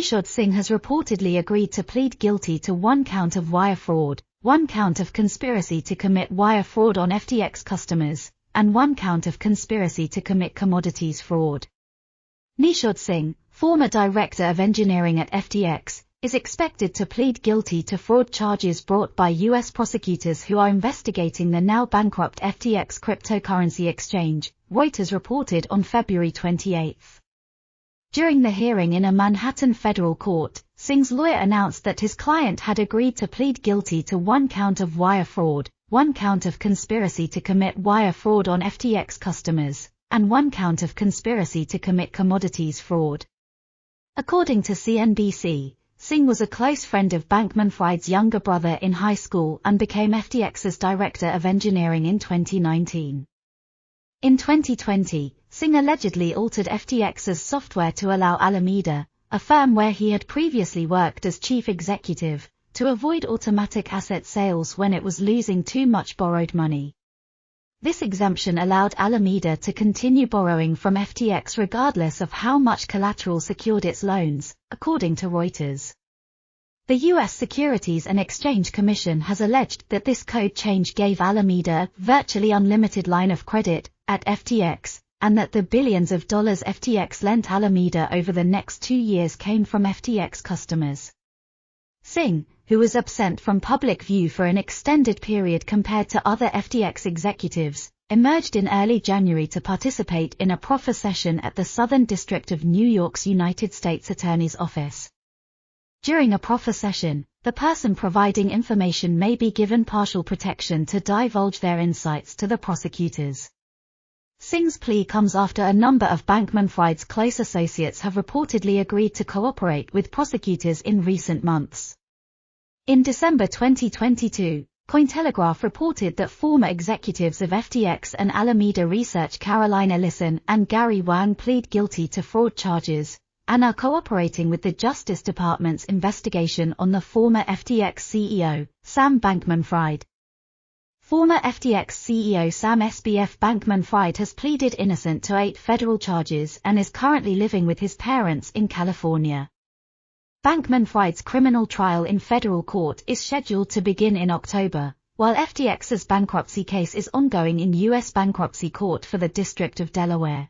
Nishad Singh has reportedly agreed to plead guilty to 1 count of wire fraud, 1 count of conspiracy to commit wire fraud on FTX customers, and 1 count of conspiracy to commit commodities fraud. Nishad Singh, former director of engineering at FTX, is expected to plead guilty to fraud charges brought by U.S. prosecutors who are investigating the now bankrupt FTX cryptocurrency exchange, Reuters reported on February 28. During the hearing in a Manhattan federal court, Singh's lawyer announced that his client had agreed to plead guilty to 1 count of wire fraud, 1 count of conspiracy to commit wire fraud on FTX customers, and 1 count of conspiracy to commit commodities fraud. According to CNBC, Singh was a close friend of Bankman-Fried's younger brother in high school and became FTX's director of engineering in 2019. In 2020, Singh allegedly altered FTX's software to allow Alameda, a firm where he had previously worked as chief executive, to avoid automatic asset sales when it was losing too much borrowed money. This exemption allowed Alameda to continue borrowing from FTX regardless of how much collateral secured its loans, according to Reuters. The U.S. Securities and Exchange Commission has alleged that this code change gave Alameda a virtually unlimited line of credit at FTX, and that the billions of dollars FTX lent Alameda over the next 2 years came from FTX customers. Singh, who was absent from public view for an extended period compared to other FTX executives, emerged in early January to participate in a proffer session at the Southern District of New York's United States Attorney's Office. During a proffer session, the person providing information may be given partial protection to divulge their insights to the prosecutors. Singh's plea comes after a number of Bankman-Fried's close associates have reportedly agreed to cooperate with prosecutors in recent months. In December 2022, Cointelegraph reported that former executives of FTX and Alameda Research Caroline Ellison and Gary Wang plead guilty to fraud charges, and are cooperating with the Justice Department's investigation on the former FTX CEO, Sam Bankman-Fried. Former FTX CEO Sam SBF Bankman-Fried has pleaded innocent to 8 federal charges and is currently living with his parents in California. Bankman-Fried's criminal trial in federal court is scheduled to begin in October, while FTX's bankruptcy case is ongoing in U.S. bankruptcy court for the District of Delaware.